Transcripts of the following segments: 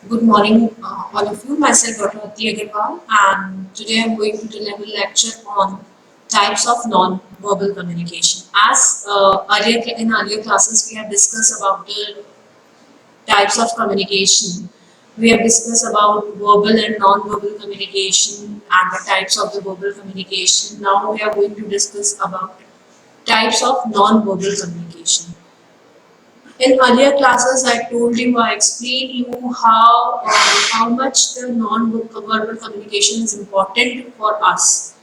Good morning, all of you. Myself, Dr. Hati Agarwal, and today I'm going to deliver a lecture on types of non-verbal communication. As earlier classes, we have discussed about the types of communication. We have discussed about verbal and non-verbal communication and the types of the verbal communication. Now we are going to discuss about types of non-verbal communication. In earlier classes, I told you, I explained you how much the non-verbal communication is important for us.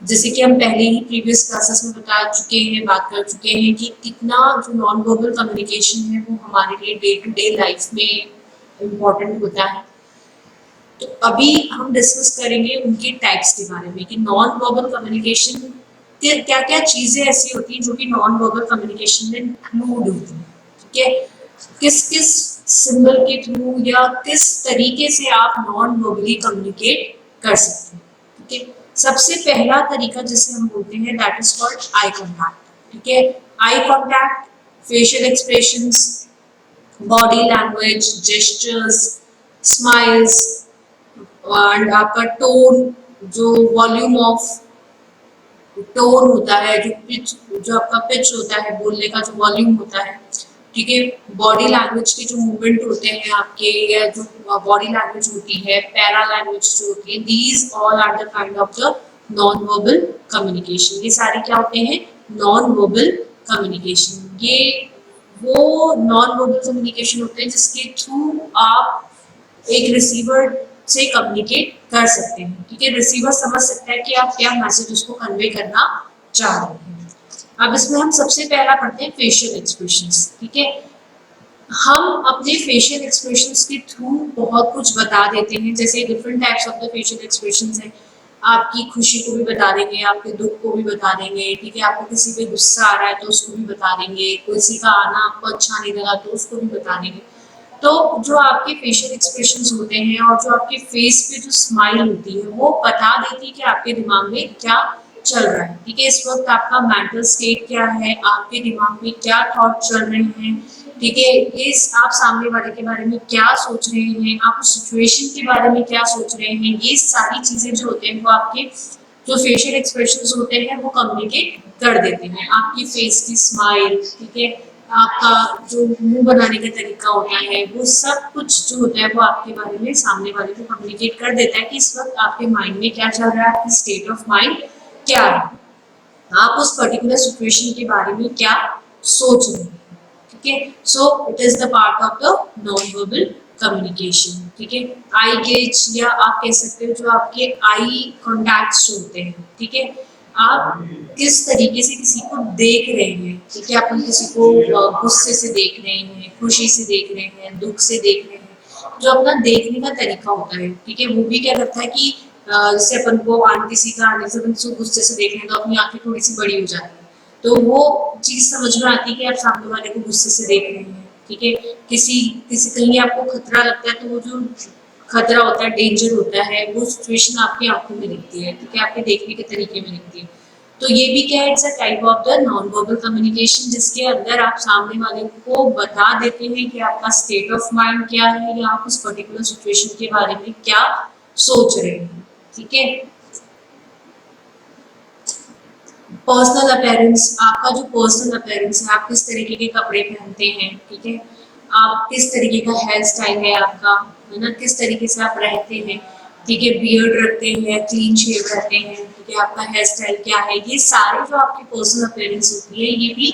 जैसे कि हम पहले ही previous classes में बता चुके हैं, बात कर चुके हैं कि कितना जो नॉन वर्बल कम्युनिकेशन है वो हमारे लिए डे टू डे लाइफ में इम्पोर्टेंट होता है। तो अभी हम डिस्कस करेंगे उनके टाइप्स के बारे में कि नॉन वर्बल कम्युनिकेशन के क्या क्या चीज़ें ऐसी होती हैं जो कि नॉन वर्बल कम्युनिकेशन में इंक्लूड होती हैं। ठीक है, किस किस सिंबल के थ्रू या किस तरीके से आप नॉन वर्बली कम्युनिकेट कर सकते हैं। ठीक है, सबसे पहला तरीका जिसे हम बोलते हैं that is called eye contact. ठीक है, eye contact, facial expressions, body language, gestures, smiles and आपका टोन, जो वॉल्यूम ऑफ टोन होता है, जो आपका पिच होता है, बोलने का जो वॉल्यूम होता है। ठीक है, बॉडी लैंग्वेज के जो मूवमेंट होते हैं आपके, या जो बॉडी लैंग्वेज होती है, पैरा लैंग्वेज जो होती है, these all are the kind of the non verbal communication. ये सारे क्या होते हैं? Non verbal communication. ये वो नॉन वर्बल कम्युनिकेशन होते हैं जिसके थ्रू आप एक रिसीवर से कम्युनिकेट कर सकते हैं। ठीक है, रिसीवर समझ सकता है कि आप क्या मैसेज उसको कन्वे करना चाह रहे हैं। अब इसमें हम सबसे पहला पढ़ते हैं फेशियल एक्सप्रेशंस। ठीक है, हम अपने फेशियल एक्सप्रेशंस के थ्रू बहुत कुछ बता देते हैं। जैसे different types of the facial expressions हैं। आपकी खुशी को भी बता देंगे, आपके दुख को भी बता देंगे। ठीक है, आपको किसी पे गुस्सा आ रहा है तो उसको भी बता देंगे, किसी का आना आपको अच्छा नहीं लगा तो उसको भी बता देंगे। तो जो आपके फेशियल एक्सप्रेशंस होते हैं और जो आपके फेस पे जो स्माइल होती है वो बता देती है कि आपके दिमाग में क्या चल रहा है। ठीक है, इस वक्त आपका मेंटल स्टेट क्या है, आपके दिमाग में क्या थॉट चल रहे हैं। ठीक है, इस आप सामने वाले के बारे में क्या सोच रहे हैं, आप उस सिचुएशन के बारे में क्या सोच रहे हैं, ये सारी चीजें जो होते हैं वो आपके जो फेशियल एक्सप्रेशंस होते हैं वो कम्युनिकेट कर देते हैं। आपकी फेस की स्माइल, ठीक है, आपका जो मुंह बनाने का तरीका होता है, वो सब कुछ जो होता है वो आपके बारे में सामने वाले को कम्युनिकेट कर देता है कि इस वक्त आपके माइंड में क्या चल रहा है, आपकी स्टेट ऑफ माइंड क्या है, आप उस पर्टिकुलर सिचुएशन के बारे में क्या सोच रहे हैं। ठीक है, so it is the part of the non verbal communication. ठीक है, आई गेज, या आप कह सकते हो जो आपके आई कॉन्टैक्ट्स होते हैं। ठीक है, आप किस तरीके से किसी को देख रहे हैं। ठीक है, अपन किसी को गुस्से से देख रहे हैं, खुशी से देख रहे हैं, दुख से देख रहे हैं, जो अपना देखने का तरीका होता है। ठीक है, वो भी क्या करता है कि जैसे अपन को किसी का आने से अपन गुस्से से देख रहे हैं तो अपनी आंखें थोड़ी सी बड़ी हो जाती है, तो वो चीज समझ में आती है कि आप सामने वाले को गुस्से से देख रहे हैं। ठीक है, किसी किसी कहीं आपको खतरा लगता है तो वो जो खतरा होता है, डेंजर होता है, वो सिचुएशन आपकी आंखों में दिखती है। ठीक है, आपके देखने के तरीके में दिखती है। तो ये भी क्या है, it's a type of the non verbal communication, जिसके अंदर आप सामने वाले को बता देते हैं कि आपका स्टेट ऑफ माइंड क्या है, या आप उस पर्टिकुलर सिचुएशन के बारे में क्या सोच रहे हैं। ठीक है, पर्सनल अपीयरेंस, आपका जो पर्सनल अपीयरेंस है, आप किस तरीके के कपड़े पहनते हैं। ठीक है, आप किस तरीके का हेयर स्टाइल है आपका, है ना, किस तरीके से आप रहते हैं। ठीक है, बियर्ड रखते हैं, क्लीन शेव रहते हैं। ठीक है, आपका हेयर स्टाइल क्या है, ये सारे जो आपकी पर्सनल अपीयरेंस होती है ये भी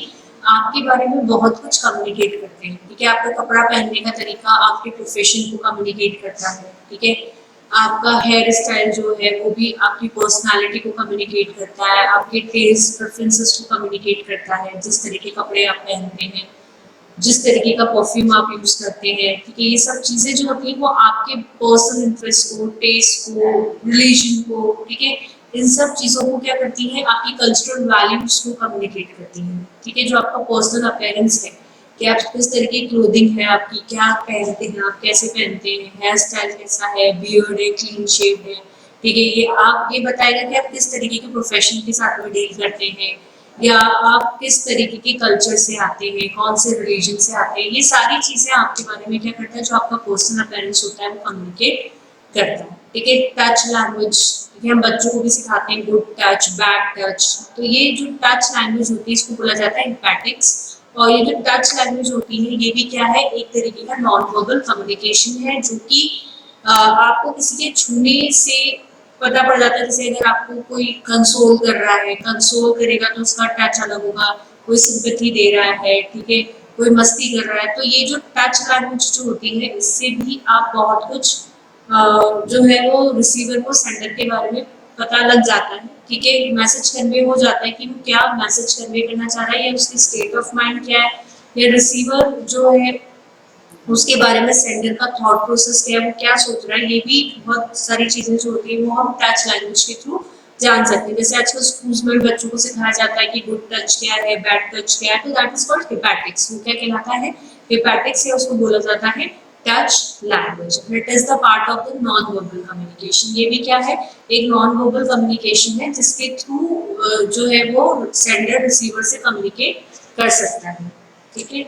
आपके बारे में बहुत कुछ कम्युनिकेट करते हैं। ठीक है, आपका कपड़ा पहनने का तरीका आपके प्रोफेशन को कम्युनिकेट करता है। ठीक है, आपका हेयर स्टाइल जो है वो भी आपकी पर्सनालिटी को कम्युनिकेट करता है, आपके टेस्ट प्रेफरेंसेस को कम्युनिकेट करता है, जिस तरीके कपड़े आप पहनते हैं, जिस तरीके का परफ्यूम आप यूज करते हैं। ठीक है, ये सब चीजें जो होती हैं वो आपके पर्सनल इंटरेस्ट को, टेस्ट को, रिलीजन को, ठीक है, इन सब चीजों को क्या करती हैं, आपकी कल्चरल वैल्यूज को कम्युनिकेट करती हैं। ठीक है, जो आपका पर्सनल अपीयरेंस है कि आप किस तरह की क्लोथिंग है आपकी, क्या पहनते हैं, आप कैसे पहनते हैं, हेयर स्टाइल कैसा है, बियर्ड है, क्लीन शेव है। ठीक है, ये बताएगा कि आप किस तरीके के प्रोफेशन के साथ में डील करते हैं, या आप किस तरीके के कल्चर से आते हैं, कौन से रिलीजन से आते हैं, ये सारी चीजें आपके बारे में क्या करता है, जो आपका पर्सनल अपीयरेंस होता है वो कम्युनिकेट करता है। ठीक है, टच लैंग्वेज, ये हम बच्चों को भी सिखाते हैं, गुड टच, बैड टच। तो ये जो टच लैंग्वेज होती है इसको बोला जाता है इम्पैटिक्स। और ये जो टच लैंग्वेज होती है ये भी क्या है, एक तरीके का नॉन वर्बल कम्युनिकेशन है, जो कि आपको किसी के छूने से पता पड़ जाता है। जैसे अगर आपको कोई कंसोल कर रहा है, कंसोल करेगा तो उसका टच अलग होगा, कोई सिंपैथी दे रहा है, ठीक है, कोई मस्ती कर रहा है, तो ये जो टच लैंग्वेज जो होती है इससे भी आप बहुत कुछ जो है वो रिसीवर को सेंडर के बारे में पता लग जाता है। ठीक है, मैसेज कन्वे हो जाता है कि वो क्या मैसेज कन्वे करना चाह रहा है, या उसकी स्टेट ऑफ माइंड क्या है, या रिसीवर जो है उसके बारे में सेंडर का थॉट प्रोसेस क्या है, वो क्या सोच रहा है। ये भी बहुत सारी चीजें जो होती है वो हम टच लैंग्वेज के थ्रू जान सकते हैं। जैसे आजकल स्कूल्स में बच्चों को सिखाया जाता है कि गुड टच क्या है, बैड टच क्या है, तो दैट इज कॉल्ड हिपैटिक्स। वो क्या कहलाता है, हिपैटिक्स, या उसको बोला जाता है touch language. It is the part of the non verbal communication. ये भी क्या है, एक नॉन वर्बल कम्युनिकेशन है जिसके थ्रू जो है वो सेंडर रिसीवर से कम्युनिकेट कर सकता है। ठीक है,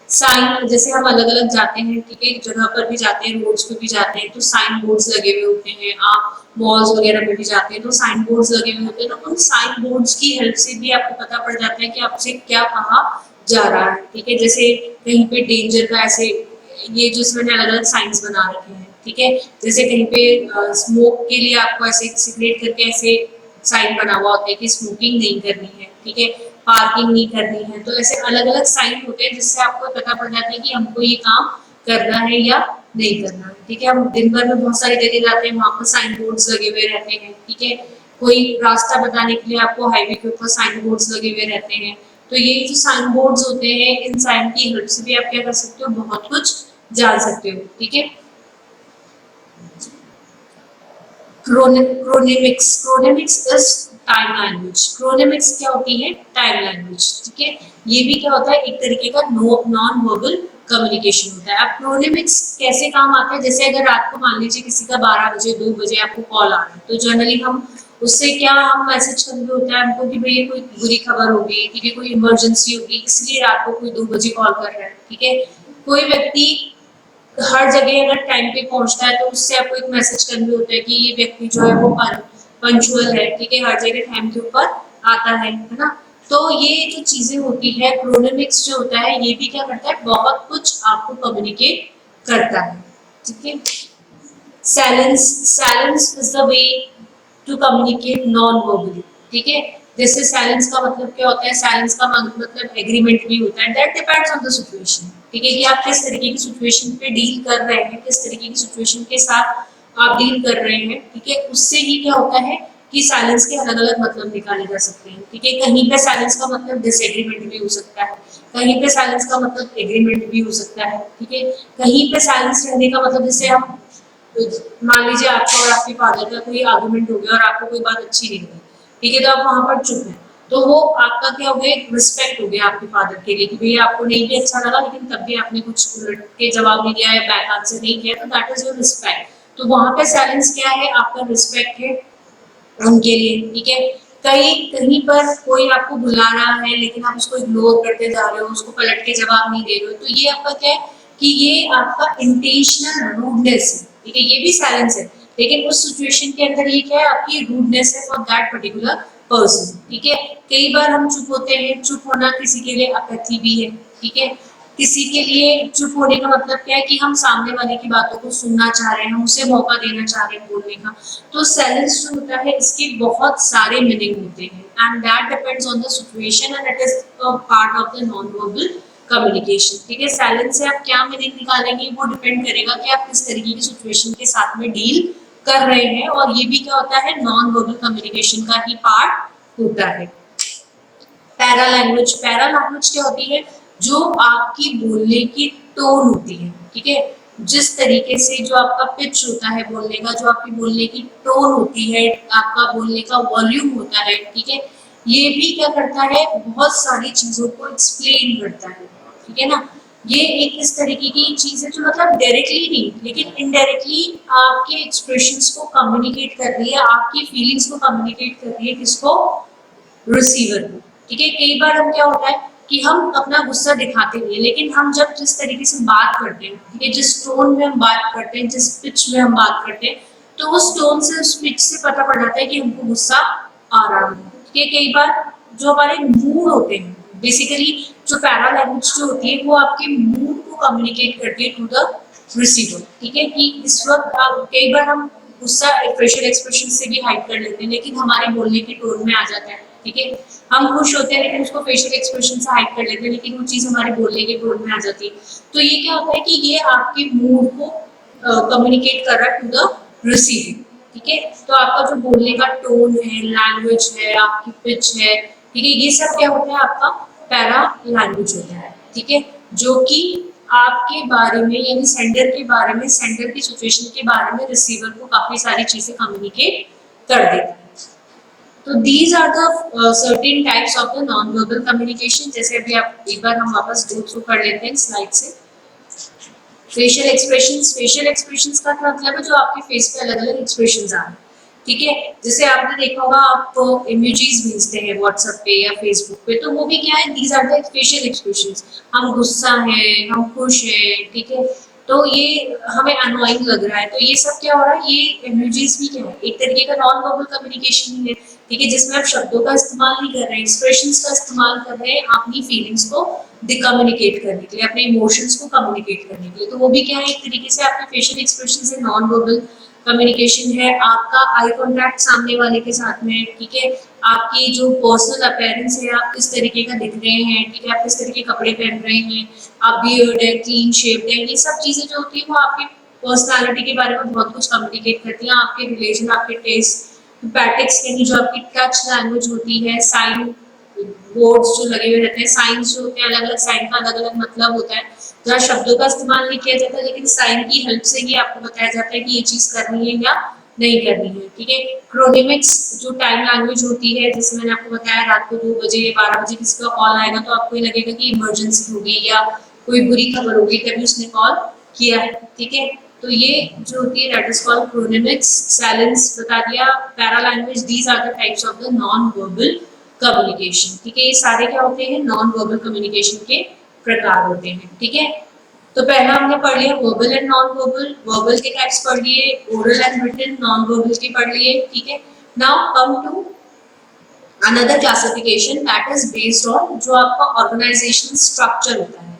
साइन, जैसे हम अलग अलग जाते हैं, ठीक है, जगह पर भी जाते हैं, रोड्स पे भी जाते हैं, तो साइन बोर्ड्स लगे हुए होते हैं। आप मॉल्स वगैरह में भी जाते हैं तो साइन बोर्ड्स लगे हुए होते हैं, तो उन साइन बोर्ड्स की हेल्प से भी आपको पता पड़ जाता है कि आपसे क्या कहा जा रहा है। ठीक है, जैसे कहीं पे डेंजर का ऐसे, ये जो इसमें अलग अलग साइंस बना रखे हैं। ठीक है, जैसे कहीं पे स्मोक के लिए आपको ऐसे सिगरेट करके ऐसे साइन बना हुआ होता है कि स्मोकिंग नहीं करनी है। ठीक है, पार्किंग नहीं करनी है, तो ऐसे अलग अलग साइन होते हैं जिससे आपको पता पड़ जाता है कि हमको ये काम करना है या नहीं करना है। ठीक है, हम दिन भर में बहुत सारी जगह जाते हैं, वहां पर साइन बोर्ड्स लगे हुए रहते हैं। ठीक है, कोई रास्ता बताने के लिए आपको हाईवे के ऊपर साइन बोर्ड्स लगे हुए रहते हैं। तो ये जो साइन बोर्ड्स होते हैं, इन साइन की हेल्प से भी आप क्या कर सकते हो, बहुत कुछ जान सकते हो। ठीक है, chronemics, chronemics is time language. Chronemics क्या होती है, टाइम लैंग्वेज। ठीक है, ये भी क्या होता है, एक तरीके का नॉन वर्बल कम्युनिकेशन होता है। अब क्रोनेमिक्स कैसे काम आता है, जैसे अगर रात को मान लीजिए किसी का 12 बजे 2 बजे आपको कॉल आ रहा है, तो जनरली हम उससे क्या हम मैसेज कन्वे होता है हमको कि भैया कोई बुरी खबर होगी, ठीक है, कोई इमरजेंसी होगी, इसलिए रात को कोई 2 बजे कॉल कर रहा है। ठीक है, कोई व्यक्ति हर जगह अगर टाइम पे पहुंचता है तो उससे आपको एक मैसेज कन्वे होता है कि ये व्यक्ति जो है वो पंचुअल है। ठीक है, हर जगह टाइम के ऊपर आता है ना। तो ये जो चीजें होती है, क्रोनेमिक्स जो होता है ये भी क्या करता है, बहुत कुछ आपको कम्युनिकेट करता है। ठीक है, silence, silence is the way to communicate non verbally. ठीक है, जैसे साइलेंस का मतलब क्या होता है, साइलेंस का मतलब एग्रीमेंट भी होता है। That depends on the situation. ठीक है, कि आप किस तरीके की सिचुएशन पे डील कर रहे हैं, किस तरीके की सिचुएशन के साथ आप डील कर रहे हैं। ठीक है, उससे ही क्या होता है कि साइलेंस के अलग अलग मतलब निकाले जा सकते हैं। ठीक है, कहीं पे साइलेंस का मतलब डिसएग्रीमेंट भी हो सकता है, कहीं पे साइलेंस का मतलब एग्रीमेंट भी हो सकता है। ठीक है, कहीं पे साइलेंस रहने का मतलब, जैसे हम मान लीजिए आपका और आपके फादर का कोई आर्गुमेंट हो गया और आपको कोई बात अच्छी नहीं लगी। ठीक है, तो आप वहां पर चुप है, तो वो आपका क्या हो गया, रिस्पेक्ट हो गया आपके फादर के लिए कि भैया आपको नहीं भी अच्छा लगा लेकिन तब भी आपने कुछ उलट के जवाब नहीं दिया या बैक आंसर नहीं किया, तो दैट इज योर रिस्पेक्ट। तो वहां पे साइलेंस क्या है, आपका रिस्पेक्ट है उनके लिए। ठीक है, कहीं कहीं पर कोई आपको बुला रहा है लेकिन आप उसको इग्नोर करते जा रहे हो, उसको पलट के जवाब नहीं दे रहे हो, तो ये आपका क्या है कि ये आपका इंटेंशनल रूडनेस है। ठीक है, ये भी साइलेंस है, लेकिन उस सिचुएशन के अंदर ये क्या है, आपकी रूडनेस है फॉर दैट पर्टिकुलर पर्सन। ठीक है, कई बार हम चुप होते हैं, चुप होना किसी के लिए अपैथी भी है। ठीक है, किसी के लिए चुप होने का मतलब क्या है कि हम सामने वाले की बातों को सुनना चाह रहे हैं, उसे मौका देना चाह रहे हैं बोलने का। तो साइलेंस जो होता है इसके बहुत सारे मीनिंग होते हैं, and that depends on the situation, and it is part of the non verbal communication. ठीक है, साइलेंस से आप क्या मीनिंग निकालेंगे वो डिपेंड करेगा कि आप किस तरीके की सिचुएशन के साथ में डील कर रहे हैं, और ये भी क्या होता है, नॉन वर्बल कम्युनिकेशन का ही पार्ट होता है। पैरा लैंग्वेज, पैरा लैंग्वेज क्या होती है, जो आपकी बोलने की टोन होती है। ठीक है, जिस तरीके से जो आपका पिच होता है बोलने का, जो आपकी बोलने की टोन होती है, आपका बोलने का वॉल्यूम होता है। ठीक है, ये भी क्या करता है, बहुत सारी चीजों को एक्सप्लेन करता है। ठीक है ना, ये एक इस तरीके की चीज है जो मतलब डायरेक्टली नहीं लेकिन इनडायरेक्टली आपके एक्सप्रेशंस को कम्युनिकेट कर रही है, आपकी फीलिंग्स को कम्युनिकेट कर रही है, किसको, रिसीवर को। ठीक है। कई बार हम क्या होता है कि हम अपना गुस्सा दिखाते नहीं है, लेकिन हम जब जिस तरीके से बात करते हैं, ठीक है, जिस टोन में हम बात करते हैं, जिस पिच में हम बात करते हैं, तो उस टोन से, उस पिच से पता पड़ जाता है कि हमको गुस्सा आ रहा है। ठीक है। कई बार जो हमारे मूड होते हैं, बेसिकली जो पैरा लैंग्वेज जो होती है वो आपके मूड को कम्युनिकेट करती है टू द रिसीवर। ठीक है, कि इस वक्त कई बार हम गुस्सा फेशियल एक्सप्रेशन से भी हाइड कर लेते हैं, लेकिन हमारे बोलने के टोन में आ जाता है। ठीक है, हम खुश होते हैं लेकिन उसको फेशियल एक्सप्रेशन से हाइड कर लेते हैं, लेकिन वो चीज हमारे बोलने के टोन में आ जाती है। तो ये क्या होता है कि ये आपके मूड को कम्युनिकेट कर रहा है टू द रिसीवर। ठीक है, तो आपका जो बोलने का टोन है, लैंग्वेज है, आपकी पिच है, ठीक है, ये सब क्या होता है, आपका पैरा लैंग्वेज होता है। ठीक है, जो कि आपके बारे में, यानी सेंडर के बारे में, सेंडर की सिचुएशन के बारे में रिसीवर को काफी सारी चीजें कम्युनिकेट कर देती है। तो these are the certain types of the non verbal communication. जैसे अभी आप एक बार हम वापस गो थ्रू कर लेते हैं स्लाइड से। फेशियल एक्सप्रेशंस, फेशियल एक्सप्रेशंस का मतलब है जो आपके फेस पे अलग अलग एक्सप्रेशंस आ रहे हैं। ठीक है, जैसे आपने देखा होगा आप इमोजीज भेजते हैं व्हाट्सएप पे या फेसबुक पे, तो वो भी क्या है, these are the facial expressions. हम गुस्सा है, हम खुश है, ठीक है, तो ये हमें अनोइंग लग रहा है, तो ये सब क्या हो रहा है, ये इमोजीज भी क्या है, एक तरीके का नॉन वर्बल कम्युनिकेशन ही है। ठीक है, जिसमें आप शब्दों का इस्तेमाल नहीं कर रहे हैं, एक्सप्रेशंस का इस्तेमाल कर रहे हैं अपनी फीलिंग्स को कम्युनिकेट करने के लिए, अपने इमोशंस को कम्युनिकेट करने के लिए। तो वो भी क्या है, एक तरीके से आपके फेशियल एक्सप्रेशन से नॉन वर्बल कम्युनिकेशन है। आपका आई कॉन्टैक्ट सामने वाले के साथ में, ठीक है, आपकी जो पर्सनल अपीयरेंस है, आप किस तरीके का दिख रहे हैं, ठीक है, आप किस तरीके के कपड़े पहन रहे हैं, आप बियर्ड है, क्लीन शेव्ड है, ये सब चीजें जो होती है वो आपकी पर्सनालिटी के बारे में बहुत कुछ कम्युनिकेट करती है। आपके रिलेशन, आपके टेस्ट, पैटिक्स यानी जो आपकी टच लैंग्वेज होती है, साइन बोर्ड्स जो लगे हुए रहते हैं, साइंस जो होते हैं, अलग अलग साइन का अलग अलग मतलब होता है, जहाँ शब्दों का इस्तेमाल नहीं किया जाता, लेकिन साइन की हेल्प से ही आपको बताया जाता है कि ये चीज करनी है या नहीं करनी है। ठीक है, क्रोनिमिक्स जो टाइम लैंग्वेज होती है, जैसे मैंने आपको बताया रात को 2 बजे 12 बजे किसी का कॉल आएगा तो आपको ये लगेगा कि इमरजेंसी होगी या कोई बुरी खबर होगी, तभी उसने कॉल किया है। ठीक है, तो ये जो होती है that is called chronemics. Silence बता दिया, para language, these are the types of the non verbal communication. ठीक है, ये सारे क्या होते हैं, नॉन वर्बल कम्युनिकेशन के प्रकार होते हैं। ठीक है, तो पहला हमने पढ़ लिया verbal and non verbal, verbal के टाइप्स पढ़ लिए, oral and written, non verbal के पढ़ लिए। ठीक है, now come to another classification that is based on जो आपका ऑर्गेनाइजेशनल स्ट्रक्चर होता है।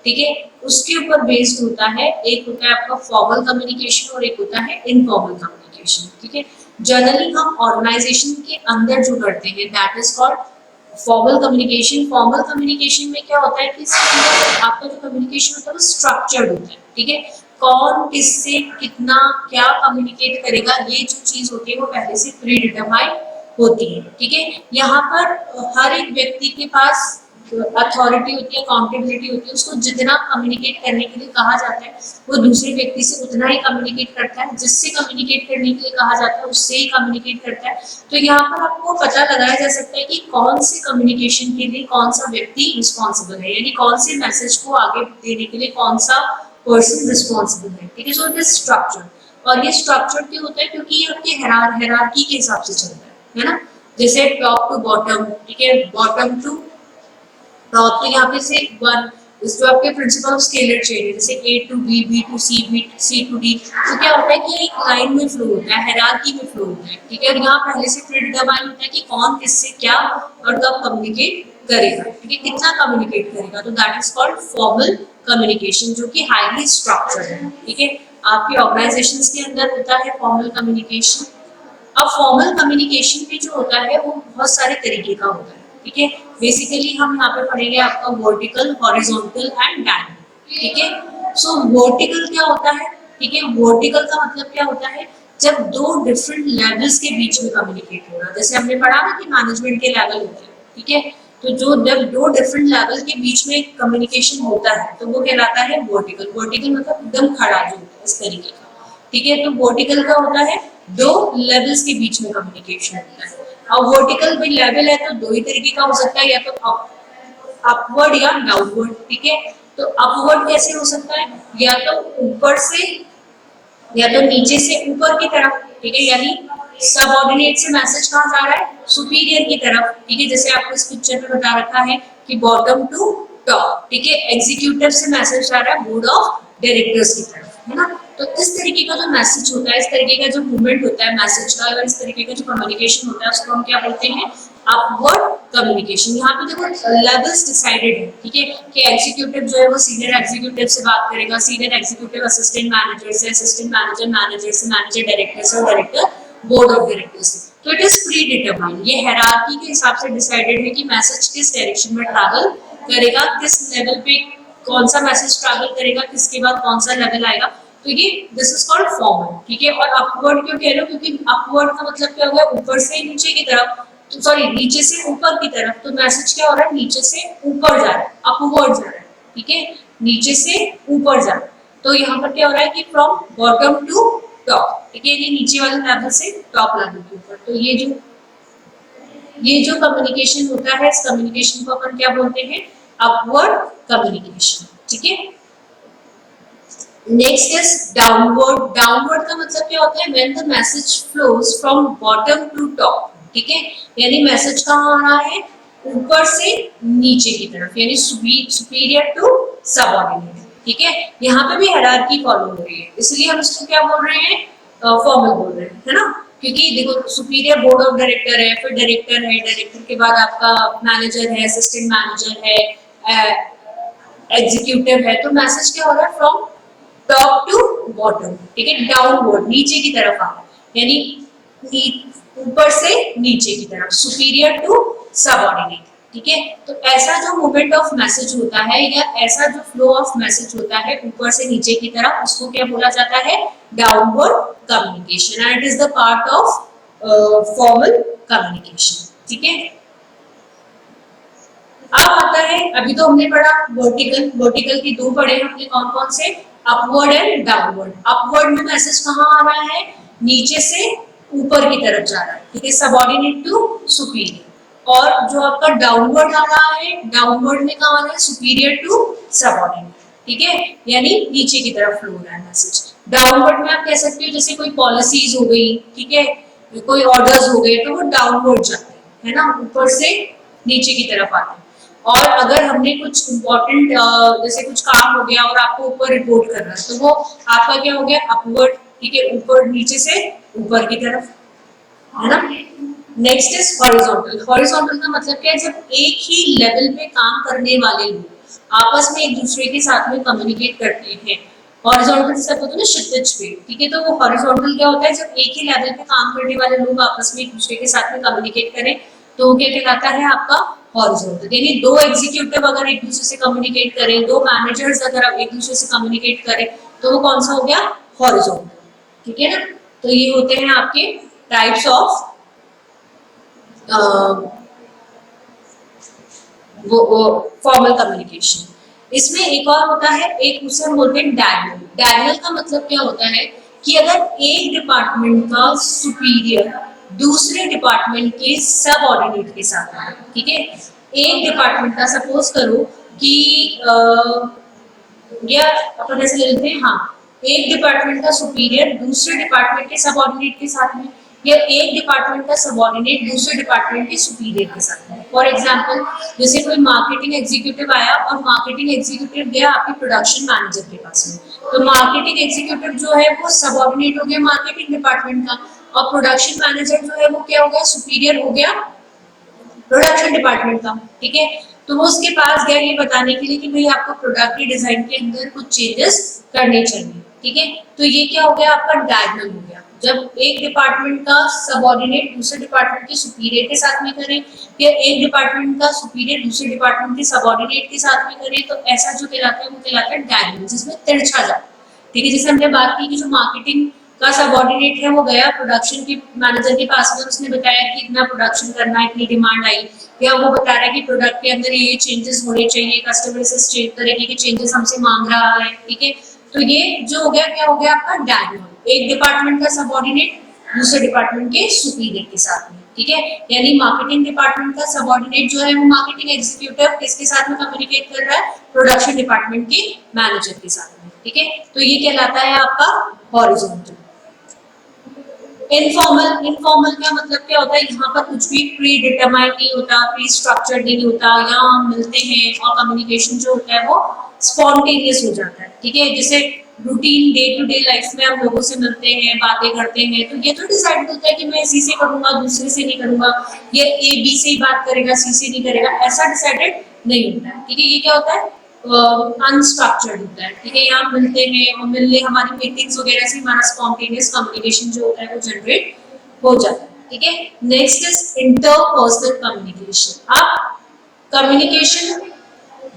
ठीक है, उसके ऊपर बेस्ड होता है। एक होता है आपका फॉर्मल कम्युनिकेशन और एक होता है इनफॉर्मल कम्युनिकेशन। ठीक है, जनरली हम ऑर्गेनाइजेशन के अंदर जो करते हैं that is called formal communication. Formal communication में क्या होता है कि इसके अंदर आपका जो कम्युनिकेशन होता है वो स्ट्रक्चर्ड होता है। ठीक है, कौन किससे कितना क्या कम्युनिकेट करेगा, ये जो चीज होती है वो पहले से प्री डिटरमाइंड होती है। ठीक है, यहाँ पर हर एक व्यक्ति के पास अथॉरिटी होती है, अकाउंटेबिलिटी होती है, उसको जितना कम्युनिकेट करने के लिए कहा जाता है वो दूसरे व्यक्ति से उतना ही कम्युनिकेट करता है, जिससे कम्युनिकेट करने के लिए कहा जाता है उससे ही कम्युनिकेट करता है। तो यहाँ पर आपको पता लगाया जा सकता है कि कौन से कम्युनिकेशन के लिए कौन सा व्यक्ति रिस्पॉन्सिबल है, यानी कौन से मैसेज को आगे देने के लिए कौन सा पर्सन रिस्पॉन्सिबल है। ठीक है, सो दिस स्ट्रक्चर, और ये स्ट्रक्चर क्यों होता है, क्योंकि ये आपके हेरारकी के हिसाब से चलता है ना, जैसे टॉप टू बॉटम। ठीक है, बॉटम टू टॉप, तो यहाँ पे से वन इस जो आपके प्रिंसिपल ऑफ स्केलर चेन है, जैसे A to B, B to C, B C to D, तो क्या होता है कि एक लाइन में फ्लो होता है, हायरार्की में फ्लो होता है। ठीक है, और यहाँ पहले से प्रीडिटरमाइन होता है कि कौन किससे क्या और कब कम्युनिकेट करेगा, ठीक है, कितना कम्युनिकेट करेगा, तो that is called formal communication, जो कि हाईली स्ट्रक्चर्ड है। ठीक है, आपके ऑर्गेनाइजेशंस के अंदर होता है फॉर्मल कम्युनिकेशन। अब फॉर्मल कम्युनिकेशन में जो होता है वो बहुत सारे तरीके का होता है। ठीक है, बेसिकली हम यहाँ पे पढ़ेंगे आपका वर्टिकल, हॉरिजॉन्टल एंड डायगोनल। ठीक है, सो वर्टिकल क्या होता है, ठीक है, वर्टिकल का मतलब क्या होता है, जब दो डिफरेंट लेवल्स के बीच में कम्युनिकेट हो रहा है, जैसे हमने पढ़ा ना कि मैनेजमेंट के लेवल होते हैं। ठीक है, तो जो जब दो डिफरेंट लेवल के बीच में कम्युनिकेशन होता है तो वो कहलाता है वर्टिकल। वर्टिकल मतलब एकदम खड़ा जो होता है इस तरीके का। ठीक है, तो वर्टिकल का होता है दो लेवल्स के बीच में कम्युनिकेशन होता है। अब वर्टिकल भी लेवल है तो दो ही तरीके का हो सकता है, या तो अपवर्ड या डाउनवर्ड। ठीक है, तो अपवर्ड कैसे हो सकता है, या तो ऊपर से या तो नीचे से ऊपर की तरफ। ठीक है, यानी सबऑर्डिनेट से मैसेज कहाँ जा रहा है, सुपीरियर की तरफ, ठीक है, जैसे आपको इस पिक्चर में बता रखा है कि बॉटम टू टॉप, ठीक है, एग्जीक्यूटिव से मैसेज जा रहा है बोर्ड ऑफ डायरेक्टर्स की तरफ, है ना। तो इस तरीके का जो मैसेज होता है, इस तरीके का जो मूवमेंट होता है मैसेज का, और इस तरीके का जो कम्युनिकेशन होता है उसको हम क्या बोलते हैं, अपवर्ड कम्युनिकेशन। यहाँ पे देखो लेवल्स डिसाइडेड है, ठीक है, कि एग्जीक्यूटिव जो है वो सीनियर एग्जीक्यूटिव से बात करेगा, सीनियर एग्जीक्यूटिव असिस्टेंट मैनेजर से, असिस्टेंट मैनेजर मैनेजर से, मैनेजर डायरेक्टर से, और डायरेक्टर बोर्ड ऑफ डायरेक्टर्स से। तो इट इज प्री डिटरमाइंड, ये हायरार्की के हिसाब से डिसाइडेड है कि मैसेज किस डायरेक्शन में ट्रैवल करेगा, किस लेवल पे कौन सा मैसेज ट्रैवल करेगा, किसके बाद कौन सा लेवल आएगा। तो ये दिस इज कॉल्ड फॉर्मल, ठीक है। और अपवर्ड क्यों कह रहे हो, क्योंकि अपवर्ड का मतलब क्या होगा, ऊपर से नीचे की तरफ, तो सॉरी नीचे से ऊपर की तरफ, तो मैसेज क्या हो रहा है, नीचे से ऊपर जा रहा है, अपवर्ड जा रहा है, ठीक है, नीचे से ऊपर जा रहा है। तो यहाँ पर क्या हो रहा है कि फ्रॉम बॉटम टू टॉप, ठीक है, ये नीचे वाले लेवल से टॉप लेवल के ऊपर। तो ये जो कम्युनिकेशन होता है, इस कम्युनिकेशन को अपन क्या बोलते हैं, अपवर्ड कम्युनिकेशन, ठीक है। Next is downward. डाउनवर्ड का मतलब क्या होता है, when the message flows from bottom to top, ठीक है, यानी मैसेज कहाँ आ रहा है, ऊपर से नीचे की तरफ, यानी सुपीरियर टू सबऑर्डिनेट, ठीक है। यहाँ पे भी हायरार्की फॉलो हो रही है, इसलिए हम इसको क्या बोल रहे हैं, फॉर्मल बोल रहे हैं, है ना। क्योंकि देखो सुपीरियर बोर्ड ऑफ डायरेक्टर है, फिर डायरेक्टर है, डायरेक्टर के बाद आपका मैनेजर है, असिस्टेंट मैनेजर है, एग्जीक्यूटिव है। तो मैसेज क्या हो रहा है, फ्रॉम टॉप टू बॉटम, ठीक है, डाउनवर्ड नीचे की तरफ आ, यानी ऊपर से नीचे की तरफ, सुपीरियर टू सबऑर्डिनेट, ठीक है। तो ऐसा जो मूवमेंट ऑफ मैसेज होता है, या ऐसा जो फ्लो ऑफ मैसेज होता है ऊपर से नीचे की तरफ, उसको क्या बोला जाता है, downward communication, and it is the part of formal communication, ठीक है। अब आता है, अभी तो हमने पढ़ा वर्टिकल, वर्टिकल के दो पढ़े हमने, कौन कौन से, अपवर्ड एंड डाउनवर्ड। अपवर्ड में मैसेज कहाँ आ रहा है, नीचे से ऊपर की तरफ जा रहा है, ठीक है, सबऑर्डिनेट टू सुपीरियर। और जो आपका डाउनवर्ड आ रहा है, डाउनवर्ड में कहाँ आ रहा है, सुपीरियर टू सबऑर्डिनेट, ठीक है, यानी नीचे की तरफ फ्लो हो रहा है मैसेज। डाउनवर्ड में आप कह सकते हो जैसे कोई पॉलिसीज हो गई, ठीक है, कोई ऑर्डर्स हो गए, तो वो डाउनवर्ड जाते हैं, है ना, ऊपर से नीचे की तरफ आते हैं। और अगर हमने कुछ इम्पोर्टेंट जैसे कुछ काम हो गया और आपको ऊपर रिपोर्ट करना है, तो वो आपका क्या हो गया, अपवर्ड, ठीक है, ऊपर नीचे से ऊपर की तरफ, है ना। Next is horizontal. हॉरिजॉन्टल का मतलब क्या है, जब एक ही लेवल पे काम करने वाले लोग आपस में एक दूसरे के साथ में कम्युनिकेट करते हैं। हॉरिजॉन्टल जैसे होता है ना क्षितिज पे, ठीक है, तो वो हॉरिजॉन्टल क्या होता है, जब एक ही लेवल पे काम करने वाले लोग आपस में एक दूसरे के साथ में कम्युनिकेट करें, तो वो क्या कहलाता है आपका हॉरिजॉन्टल। यानी दो एग्जीक्यूटिव अगर एक दूसरे से कम्युनिकेट करें, दो मैनेजर्स अगर एक दूसरे से कम्युनिकेट करें, तो वो कौन सा हो गया, हॉरिजॉन्टल, ठीक है ना। तो ये होते हैं आपके टाइप्स ऑफ वो फॉर्मल कम्युनिकेशन। इसमें एक और होता है, एक उसे हम बोलते हैं डायगोनल। डायगोनल का मतलब क्या होता है कि अगर एक डिपार्टमेंट का सुपीरियर दूसरे डिपार्टमेंट के सब ऑर्डिनेट के साथ है, ठीक है, एक डिपार्टमेंट का सपोज करो कि या अपन ऐसे ले लेते हैं, हाँ, एक डिपार्टमेंट का सुपीरियर दूसरे डिपार्टमेंट के सबऑर्डिनेट के साथ में, या एक डिपार्टमेंट का सबऑर्डिनेट दूसरे डिपार्टमेंट के सुपीरियर के साथ में। फॉर एग्जांपल जैसे कोई मार्केटिंग एग्जीक्यूटिव आया और मार्केटिंग एग्जीक्यूटिव गया आपके प्रोडक्शन मैनेजर के पास में, तो मार्केटिंग एग्जीक्यूटिव जो है वो सबऑर्डिनेट हो गया मार्केटिंग डिपार्टमेंट का, और प्रोडक्शन मैनेजर जो है वो क्या हो गया, सुपीरियर हो गया प्रोडक्शन डिपार्टमेंट का, ठीक है। तो वो उसके पास गया ये बताने के लिए कि भाई आपको प्रोडक्ट के डिजाइन के अंदर कुछ चेंजेस करने चाहिए, ठीक है। तो ये क्या हो गया, आपका डायगोनल हो गया, जब एक डिपार्टमेंट का सबऑर्डिनेट दूसरे डिपार्टमेंट के सुपीरियर के साथ में करे, या एक डिपार्टमेंट का सुपीरियर दूसरे डिपार्टमेंट के सबऑर्डिनेट के साथ में करे, तो ऐसा जो कहलाता है वो कहलाता है डायगोनल, जिसमें तिरछा जाता है, ठीक है। जैसे हमने बात की कि जो मार्केटिंग का सबऑर्डिनेट है वो गया प्रोडक्शन के मैनेजर के पास में, उसने बताया कि इतना प्रोडक्शन करना है, इतनी डिमांड आई, या वो बता रहा है कि प्रोडक्ट के अंदर ये चेंजेस होने चाहिए, कस्टमर इस तरीके के चेंजेस हमसे मांग रहा है, ठीक है। तो ये जो हो गया, क्या हो गया आपका डायगोनल, एक डिपार्टमेंट का सबऑर्डिनेट दूसरे डिपार्टमेंट के सुपीरियर के साथ में, ठीक है। यानी मार्केटिंग डिपार्टमेंट का सबऑर्डिनेट जो है वो मार्केटिंग एग्जीक्यूटिव किसके साथ में कम्युनिकेट कर रहा है, प्रोडक्शन डिपार्टमेंट के मैनेजर के साथ में, ठीक है। तो ये कहलाता है आपका हॉरिजॉन्टल। इनफॉर्मल, इनफॉर्मल का मतलब क्या होता है, यहाँ पर कुछ भी प्री डिटरमाइंड नहीं होता, प्री स्ट्रक्चर्ड नहीं होता, यहाँ हम मिलते हैं और कम्युनिकेशन जो होता है वो स्पॉन्टेनियस हो जाता है, ठीक है। जैसे routine day to day life में हम लोगों से मिलते हैं, बातें करते हैं, तो ये तो डिसाइड होता है कि मैं इसी से करूंगा, दूसरे से नहीं करूंगा, ये ए बी से ही बात करेगा, सी से नहीं करेगा, ऐसा डिसाइडेड नहीं होता है, ठीक है। ये क्या होता है, अनस्ट्रक्चर्ड होता है, ठीक है। यहाँ मिलते हैं और मिलने हमारी मीटिंग्स वगैरह से हमारा स्पॉन्टेनियस कम्युनिकेशन जो होता है वो जनरेट हो जाता है, ठीक है। Next is interpersonal communication. अब कम्युनिकेशन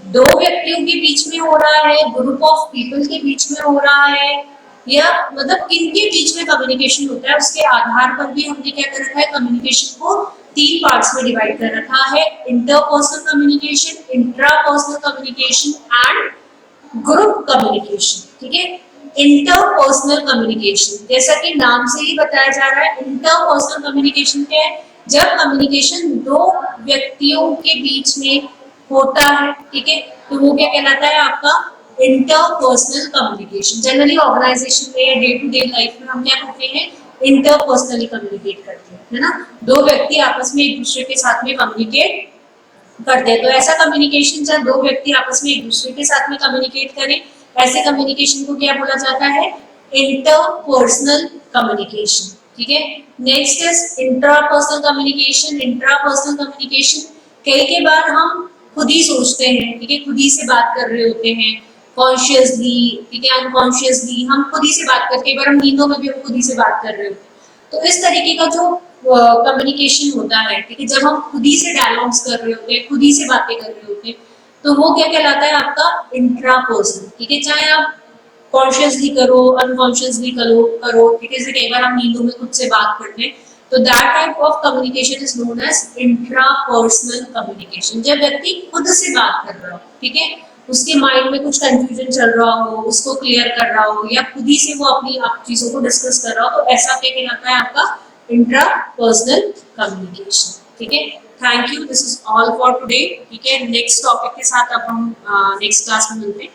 दो व्यक्तियों के बीच में हो रहा है, ग्रुप ऑफ पीपल के बीच में हो रहा है, या मतलब किनके बीच में कम्युनिकेशन होता है, उसके आधार पर भी हमने क्या कर रखा है, कम्युनिकेशन को तीन पार्ट्स में डिवाइड कर रखा है, interpersonal communication, intrapersonal communication and group communication, ठीक है। इंटरपर्सनल कम्युनिकेशन, जैसा कि नाम से ही बताया जा रहा है, इंटरपर्सनल कम्युनिकेशन क्या है, जब कम्युनिकेशन दो व्यक्तियों के बीच में होता है, ठीक है, तो वो क्या कहलाता है आपका इंटरपर्सनल कम्युनिकेशन। जनरली ऑर्गेनाइजेशन में या डे टू डे लाइफ में हम क्या करते हैं, इंटरपर्सनली कम्युनिकेट करते हैं, है ना। दो व्यक्ति आपस में एक दूसरे के साथ में कम्युनिकेट करते हैं, तो ऐसा कम्युनिकेशन जब दो व्यक्ति आपस में एक दूसरे के साथ में कम्युनिकेट करें, ऐसे कम्युनिकेशन को क्या बोला जाता है, इंटरपर्सनल कम्युनिकेशन, ठीक है। Next is intrapersonal communication. Intrapersonal communication कई बार हम खुद ही सोचते हैं, ठीक है, खुद ही से बात कर रहे होते हैं, कॉन्शियसली, ठीक है, अनकॉन्शियसली हम खुद ही से बात करते हैं, कई बार हम नींदों में भी हम खुद ही से बात कर रहे होते हैं, तो इस तरीके का जो कम्युनिकेशन होता है, ठीक है, जब हम खुद ही से डायलॉग्स कर रहे होते हैं, खुद ही से बातें कर रहे होते हैं, तो वो क्या कहलाता है आपका इंट्रापर्सनल, ठीक है। चाहे आप कॉन्शियसली करो, अनकॉन्शियसली करो, ठीक है, जैसे कई बार हम नींदों में खुद से बात करते हैं, तो that type of communication is known as intrapersonal communication, जब व्यक्ति खुद से बात कर रहा हो, ठीक है, उसके माइंड में कुछ कंफ्यूजन चल रहा हो, उसको क्लियर कर रहा हो, या खुद ही से वो अपनी चीजों को डिस्कस कर रहा हो, तो ऐसा क्या कहलाता है आपका इंट्रापर्सनल कम्युनिकेशन, ठीक है। Thank you, this is all for today, ठीक है। नेक्स्ट टॉपिक के साथ अब हम नेक्स्ट क्लास में मिलते हैं।